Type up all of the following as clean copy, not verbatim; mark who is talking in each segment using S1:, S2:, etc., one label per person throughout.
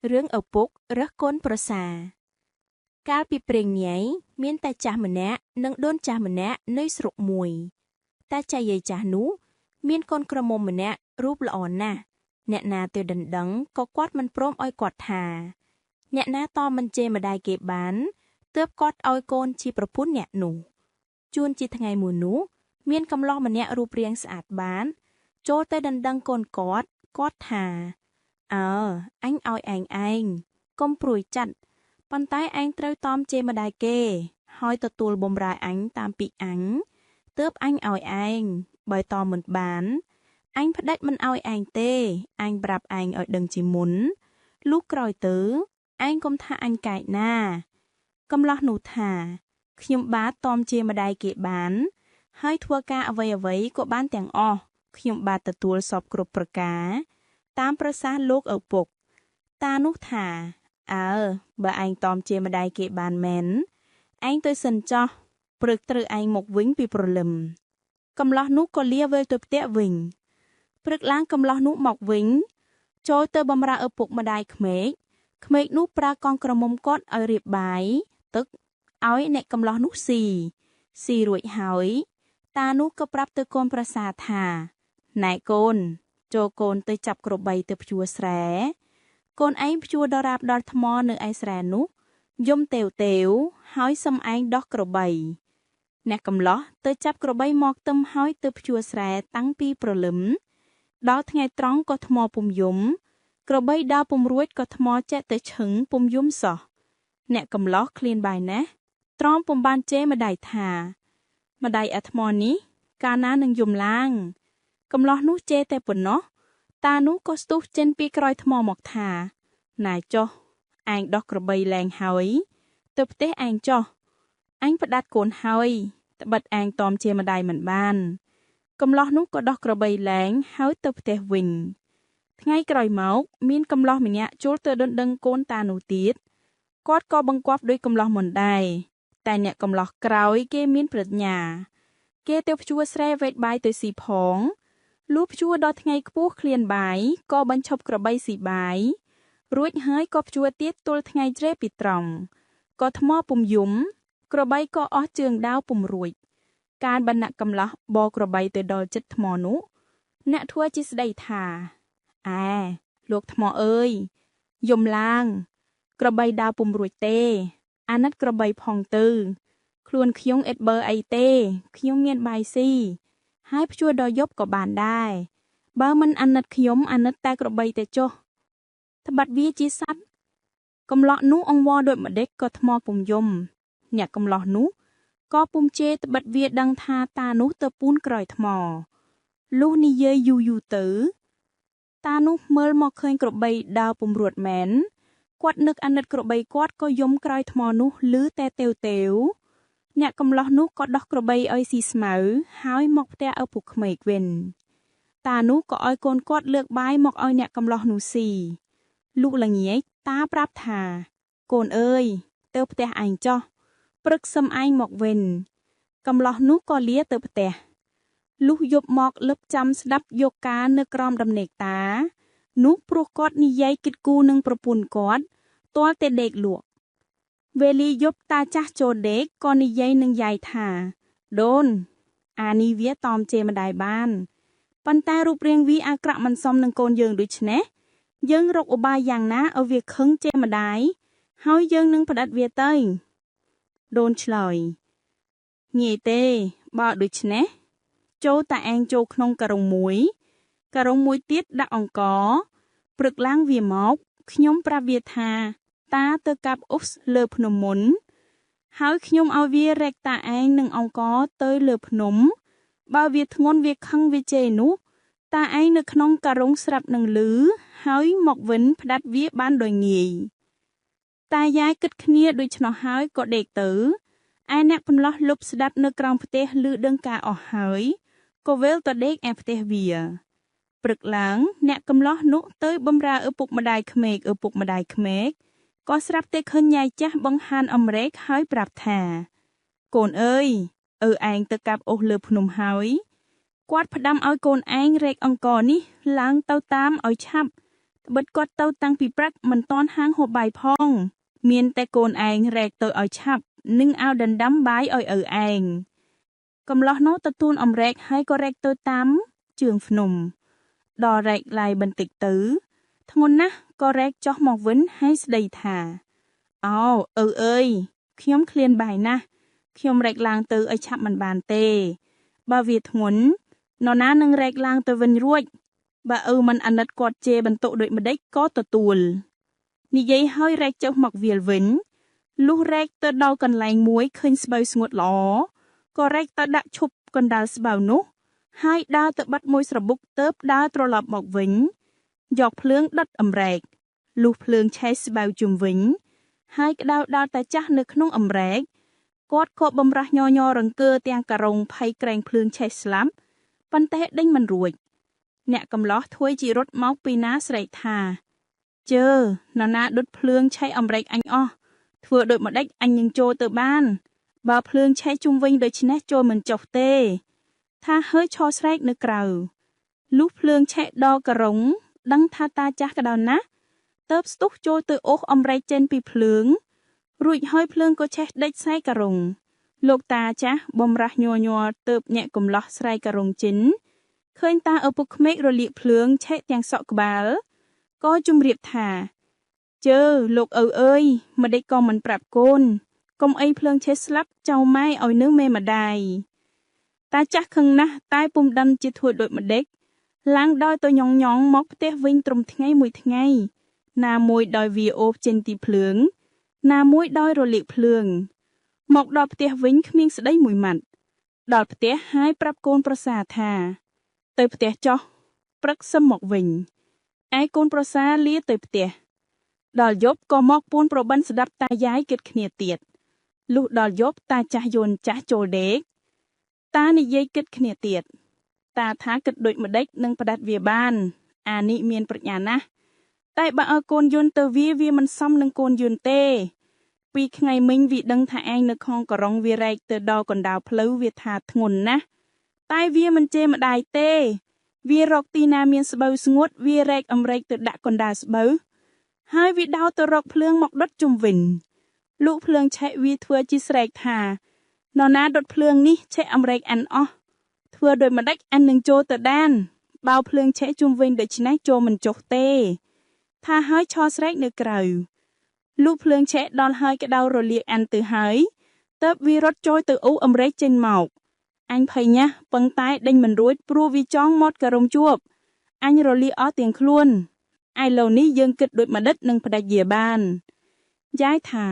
S1: Rương ở bục rớt côn pro xa. Cá bị preng nhảy, miên ta chả mà nẹ, nâng đôn chả mà nẹ, nơi srục mùi. Ta chả dây chả nú, miên con krô mồm mà nẹ, rúp lọ nà. Nẹ nà tiêu đần đắng, có quát mình prom oi quạt thà. Nẹ nà to mình chê mà đài kê bán, tớp quát oi côn chi pro phút nẹ nụ. Chuôn chi thằng ngày mùa nú, miên cầm lo mà nẹ rúp riêng sạch bán. Chô tê đần đắng côn quát thà. Anh oi anh, công prùi chặt.ប៉ុន្តែឯងត្រូវតមជេរម្ដាយគេហើយទទួលបម្រើអញតាមពីអញទើបអញឲ្យឯងបើតមមិនបានអញផ្ដាច់មិនឲ្យឯងទេអញប្រាប់ឯងឲ្យដឹងជាមុនលុះក្រោយទៅឯងកុំថាអញកែកណាកំឡោះនោះថាខ្ញុំបាទតមជេរម្ដាយគេបានហើយធ្វើការអ្វីក៏បានទាំងអស់ខ្ញុំបាទទទួលសពគ្រប់ប្រការតាមប្រសាសន៍លោកឪពុកតានោះថាបើឯងតមជាម្ដាយគេបានមែនឯងទៅសិនចោះព្រឹកត្រូវឯងមកវិញពីព្រលឹមកំឡោះនោះក៏លាវិលទៅផ្ទះវិញព្រឹកឡើងកំឡោះនោះមកវិញចូលទៅបម្រើឪពុកម្ដាយក្មេកនោះប្រើកងក្រមុំគាត់ឲ្យរៀបបាយទឹកឲ្យអ្នកកំឡោះនោះស៊ីរួចហើយតានោះក៏ប្រាប់ទៅកូនប្រសាថាណែកូនចូលកូនទៅចាប់ក្របីទៅភ្ជួរស្រែកូនឯងភ្ជួរដល់រាបដល់ថ្មនៅឯស្រែនោះយំទេវហើយសុំឯងដោះក្របីអ្នកកំឡោះទៅចាប់ក្របីមកទឹមហើយទៅភ្ជួរស្រែតាំងពីព្រលឹមដល់ថ្ងៃត្រង់ក៏ថ្មពុំយំក្របីដើរពុំរួចក៏ថ្មចេះទៅឈឹងពុំយំសោះអ្នកកំឡោះឃ្លានបាយណាស់ត្រង់ពុំបានជេរម្ដាយថាម្ដាយអាថ្មនេះកាលណានឹងយំឡើងកំឡោះនោះជេរតែប៉ុណ្ណោះតានោះក៏ស្ទុះចេញពីក្រោយថ្មមកថាណែចុះឯងដោះក្របីលែងហើយទៅផ្ទះឯងចុះអញផ្ដាច់កូនហើយត្បិតឯងតមជាម្ដាយមិនបានកំឡោះនោះក៏ដោះក្របីលែងហើយទៅផ្ទះវិញថ្ងៃក្រោយមកមានកំឡោះម្នាក់ចូលទៅដណ្ដឹងកូនតានោះទៀតគាត់ក៏បង្គាប់ដោយកំឡោះមុនដែរតែអ្នកកំឡោះក្រោយគេមានប្រាជ្ញាគេទៅភ្ជួរស្រែវែកបាយទៅស៊ីផងលុះភ្ជួរដល់ថ្ងៃខ្ពស់ឃ្លានបាយក៏បញ្ឈប់ក្របីស៊ីបាយរួចហើយក៏ភ្ជួរទៀតទល់ថ្ងៃជ្រេពីត្រង់ក៏ថ្មពុំយំក្របីក៏អស់ជើងដាវពុំរួចកាលបណ្ណៈកំឡោះបកក្របីទៅដល់ចិត្តថ្មនោះអ្នកធ្វើជាស្ដីថាលោកថ្មអើយយំឡើងក្របីដាវពុំរួចទេអាណិតក្របីផងទៅខ្លួនខ្ញុំអេតបើអីទេខ្ញុំមានបាយស៊ីហើយភ្ជួរដល់យប់ក៏បានដែរបើមិនអាណិតខ្ញុំអាណិតតែក្របីតែចុះត្បិតវាជាសត្វកំឡោះនោះអង្វរដូចម្ដេចក៏ថ្មពុំយំអ្នកកំឡោះនោះក៏ពុំជេរត្បិតវាដឹងថាតានោះទៅពូនក្រោយថ្មលុះនិយាយយូរទៅតានោះមើលមកឃើញក្របីដើរពុំរួតមែនគាត់នឹកអាណិតក្របីគាត់ក៏យំក្រោយថ្មនោះឮតែទេវអ្នកកំឡោះនោះក៏ដោះក្របីឲ្យស៊ីស្មៅហើយមកផ្ទះឪពុកក្មេកវិញតានោះក៏ឲ្យកូនគាត់លើកបាយមកឲ្យអ្នកកំឡោះនោះស៊ីលុះល្ងាចតាប្រាប់ថាកូនអើយទៅផ្ទះឯងចុះព្រឹកសឹមឯងមកវិញកំឡោះនោះក៏លាទៅផ្ទះលុះយប់មកលឹបចាំស្ដាប់យកការនៅក្រោមដំណេកតានោះព្រោះគាត់និយាយគិតគូរនឹងប្រពន្ធគាត់ទាល់តែដេកលក់វេលាយប់តាចាស់ចូលដេកក៏និយាយនឹងយាយថាដូនអានេះវាតមជេរម្ដាយបានប៉ុន្តែរូបរាងវាអាក្រក់មិនសមនឹងកូនយើងដូច្នេះយើងរកឧបាយយ៉ាងណាឲ្យវាខឹងជេរម្ដាយហើយយើងនឹងផ្ដាច់វាទៅដូនឆ្លើយងាយទេបើដូច្នេះចូលតែឯងចូលក្នុងការ៉ុងមួយទៀតដាក់អង្ករព្រឹកឡើងវាមកខ្ញុំប្រាប់វាថាតាទៅកាប់អ៊ុសលើភ្នំមុនហើយខ្ញុំឲ្យវារែកតាឯងនឹងអង្ករទៅលើភ្នំបើវាធ្ងន់វាខឹងវាជេរនោះតាឯងនៅក្នុងការ៉ុងស្រាប់នឹងលឺហើយមកវិញផ្ដាច់វាបានដោយងាយតាយាយគិតគ្នាដូច្នោះហើយក៏ដេកទៅឯអ្នកកំឡោះលុបស្ដាប់នៅក្រោមផ្ទះឮដឹងការអស់ហើយក៏វិលទៅដេកឯផ្ទះវាព្រឹកឡើងអ្នកកំឡោះនោះទៅបម្រើឪពុកម្ដាយក្មេកក៏ស្រាប់តែឃើញយាយចាស់បង្ហានអំរែកហើយប្រាប់ថាកូនអើយឯងទៅកាប់អុសលើភ្នំហើយគាត់ផ្ដាំឲ្យកូនឯងរែកអង្ករនេះឡើងទៅតាមឲ្យឆាប់
S2: ត្បិតគាត់ទៅតាំងពីព្រឹកមិនតាន់ហាងហូបបាយផងមានតែកូនឯងរែកទៅឲ្យឆាប់និងឲ្យដណ្ដាំបាយឲ្យឪឯងកំឡោះនោះទទួលអំរែកហើយក៏រែកទៅតាមជើងភ្នំដល់រែកឡាយបន្តិចទៅធ្ងន់ណាស់ក៏រែកចុះមកវិញហើយស្ដីថាអោឪអើយខ្ញុំឃ្លានបាយណាស់ខ្ញុំរែកឡើងទៅឲ្យឆាប់មិនបានទេបើវាធ្ងន់នរណានឹងរែកឡើងទៅវិញរួចបើឪមិនអាណិតគាត់ជេរបន្ទុកដូចម្ដេចក៏ទទួលនិយាយហើយរែកចុះមកវាលវិញលុះរែកទៅដល់កន្លែងមួយឃើញស្បូវស្ងួតល្អក៏រែកទៅដាក់ឈប់កណ្ដាលស្បូវនោះហើយដើរទៅបាត់មួយស្របុកទៅដើរត្រឡប់មកវិញយកភ្លើងដុតអំរែកលុះភ្លើងឆេះស្បូវជុំវិញហើយក្តៅដល់តាចាស់នៅក្នុងអំរែកគាត់ក៏បំរាស់ញយរង្គើទាំងការងភ័យក្រែងភ្លើងឆេះស្លាប់ប៉ុន្តែដេញមិនរួចអ្នកកំឡោះធ្វើជារត់មកពីណាស្រែកថាជើនរណាដុតភ្លើងឆេះអំរែកអញអស់ធ្វើដូចម្ដេចអញនឹងចូលទៅបានបើភ្លើងឆេះជុំវិញដូច្នេះចូលមិនចុះទេថាហើយឈរស្រែកនៅក្រៅលុះភ្លើងឆេះដល់ការងដឹងថាតាចាស់ក្តៅណាស់ទៅស្ទុះចូលទៅអូសអំរែកចេញពីភ្លើងរួចហើយភ្លើងក៏ឆេះដេចខ្សែការងលោកតាចាស់បំរាស់ញយទៅញាក់កំឡោះស្រែការងចិនឃើញតាឪពុកក្មេករលាកភ្លើងឆេះទាំងសក់ក្បាលក៏ជំរាបថាជើលោកឪអើយម្ដេចក៏មិនប្រាប់កូនកុំអីភ្លើងឆេះស្លាប់ចៅម៉ែឲ្យនៅមេម្ដាយតាចាស់ខឹងណាស់តែពុំដឹងជាធ្វើដូចម្ដេចឡើងដោយទៅញងមកផ្ទះវិញត្រឹមថ្ងៃមួយថ្ងៃណាមួយដោយវាអូសចេញទីភ្លើងណាមួយដោយរលាកភ្លើងមកដល់ផ្ទះវិញគ្មានស្ដីមួយម៉ាត់ដល់ផ្ទះហើយប្រាប់កូនប្រសាថាទៅផ្ទះចុះព្រឹកសឹមមកវិញឯកូនប្រសាលាទៅផ្ទះដល់យប់ក៏មកពួនប្របិនស្ដាប់តាយាយគិតគ្នាទៀតលុះដល់យប់តាចាស់យួនចាស់ចូលដេកតានិយាយគិតគ្នាទៀតតាថាគិតដូចម្ដេចនឹងផ្ដាច់វាបានអានេះមានប្រាជ្ញាណាស់តែបើឲ្យកូនយួនទៅវាមិនសមនឹងកូនយួនទេពីថ្ងៃមិញវាដឹងថាឯងនៅក្នុងករងវារែកទៅដល់កណ្ដាលផ្លូវវាថាធ្ងន់ណាស់តែវាមិនជេរម្ដាយទេវារកទីណាមានស្បូវស្ងួតវារែកអំរែកទៅដាក់កណ្ដាលស្បូវហើយវាដោតទៅរកភ្លើងមកដុតជុំវិញលូកភ្លើងឆេះវាធ្វើជាស្រែកថានរណាដុតភ្លើងនេះឆេះអំរែកអានអស់ធ្វើដូចម្ដេចអាននឹងចូលទៅដានបើភ្លើងឆេះជុំវិញដូច្នេះចូលមិនចុះទេថាហើយឈរស្រែកនៅក្រៅលូកភ្លើងឆេះដល់ហើយក្តៅរលាកអានទៅហើយទើបវារត់ចូលទៅអូសអំរែកចេញមកអញភ័យណាស់ប៉ុន្តែដេញមិនរួចព្រោះវាចង់មកការំជួបអញរលាកអស់ទាំងខ្លួនឥឡូវនេះយើងគិតដូចម្ដេចនឹងផ្ដាច់វាបានយាយថា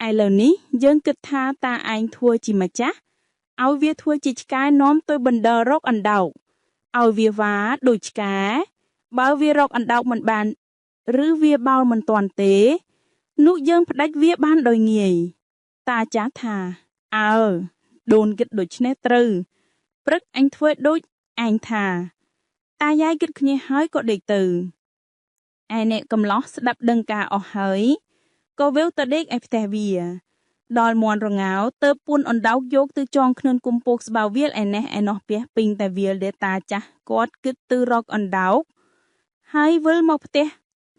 S2: ឥឡូវនេះយើងគិតថាតាឯងធ្វើជាម្ចាស់ឲ្យវាធ្វើជាឆ្កែនាំទៅបណ្ដើររកអណ្ដោកឲ្យវាវ៉ាដូចឆ្កែបើវារកអណ្ដោកមិនបានឬវាបោលមិនទាន់ទេនោះយើងផ្ដាច់វាបានដោយងាយតាចាស់ថាអើដូនគិតដូចនេះត្រូវព្រឹកអញធ្វើដូចឯងថាតាយាយគិតគ្នាហើយក៏ដេកទៅឯអ្នកកំឡោះស្ដាប់ដឹងការអស់ហើយក៏វិលទៅដេកឯផ្ទះវាដល់មន់រងោទៅពួនអណ្ដោកយកទៅចងខ្លួនគុំពោះស្បៅវាលឯនេះឯនោះផ្ទះពេញតែវាលដែលតាចាស់គាត់គិតទៅរកអណ្ដោកហើយវិលមកផ្ទះ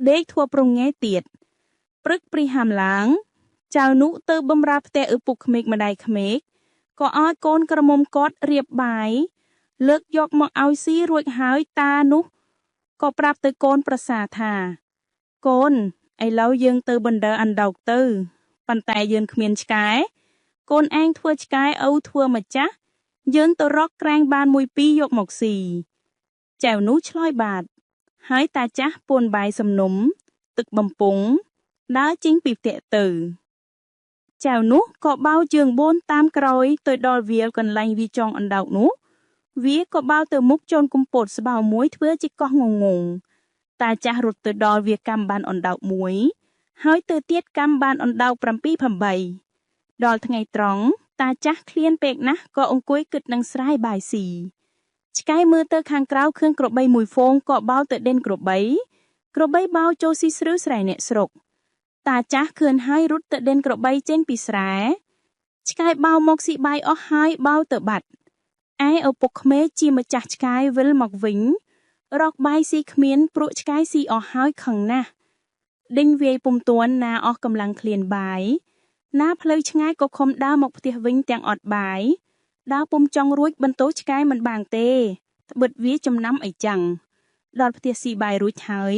S2: ដេកធัวប្រងែទៀតព្រឹកព្រីហាំឡើងចៅនោះទៅបំរើផ្ទះឪពុកក្មេកម្ដាយក្មេកក៏ឲ្យកូនក្រមុំគាត់រៀបបាយលើកយកមកឲ្យស៊ីរួចហើយតានោះក៏ប្រាប់ទៅកូនប្រសាថាកូនឥឡូវយើងទៅបណ្ដើរអណ្ដោកទៅប៉ុន្តែយើងគ្មានឆ្កែកូនឯងធ្វើឆ្កែឪធ្វើម្ចាស់យើងទៅរកក្រាញ់បានមួយពីរយកមកស៊ីចៅនោះឆ្លើយបាតហើយតាចាស់ពួនបាយសំណុំទឹកបំពង់ដើរចេញពីផ្ទះទៅចៅនោះក៏បោជើងបូនតាមក្រោយទៅដល់វាលកន្លែងវាចងអណ្ដោកនោះវាក៏បោទៅមុខចូនកំពតស្បៅមួយធ្វើជាកោះងងងតាចាស់រត់ទៅដល់វាកម្មបានអណ្ដោកមួយហើយទៅទៀតកម្មបានអណ្ដោក7 8ដល់ថ្ងៃត្រង់តាចាស់ឃ្លានពេកណាស់ក៏អង្គុយគិតនឹងស្រែបាយស៊ីឆ្កែមើលទៅខាងក្រៅឃើញក្របីមួយហ្វូងក៏បោទៅដេញក្របីបោចូលស៊ីស្រូវស្រែអ្នកស្រុកតាចាស់ឃើញហើយរត់ទៅដេញក្របីចេញពីស្រែឆ្កែបោមកស៊ីបាយអស់ហើយបោទៅបាត់ឯឪពុកក្មេកជាម្ចាស់ឆ្កែវិលមកវិញ រកបាយស៊ីគ្មានព្រក់ឆ្កែស៊ីអស់ហើយខឹងណាស់ដេញវាយពុំទាន់ណាអស់កម្លាំងឃ្លានបាយណាផ្លូវឆ្ងាយក៏ខំដើរមកផ្ទះវិញទាំងអត់បាយដើរពុំចង់រួចបន្ទោឆ្កែមិនបានទេត្បិតវាចំណាំអីចឹងដល់ផ្ទះស៊ីបាយរួចហើយ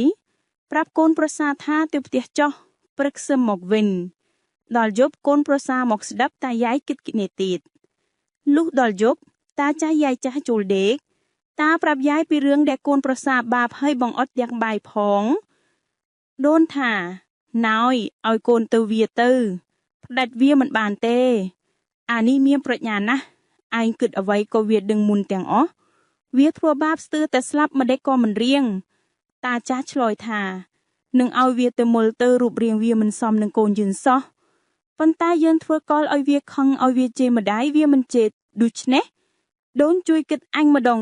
S2: ប្រាប់កូនប្រសាថាទៅផ្ទះចុះព្រឹកសឹមមកវិញដល់យប់កូនប្រសាមកស្ដាប់តាយាយគិតគ្នាទៀតលុះដល់យប់តាចាស់យាយចាស់ចូលដេកតាប្រាប់យាយពីរឿងដែលកូនប្រសាបាបហើយបងអត់ទាំងបាយផងដូនថាណោយឲ្យកូនទៅវាទៅផ្ដាច់វាមិនបានទេអានេះមានប្រាជ្ញាណាស់ឯងគិតអ្វីក៏វាដឹងមុនទាំងអស់វាធ្វើបាបស្ទើរតែស្លាប់ម្ដេចក៏មិនរៀងតាចាស់ឆ្លើយថានឹងឲ្យវាទៅមុលទៅរូបរាងវាមិនសមនឹងកូនយើងសោះប៉ុន្តែយើងធ្វើកលឲ្យវាខឹងឲ្យវាជេរម្ដាយវាមិនជេរដូច្នេះដូនជួយគិតអញម្ដង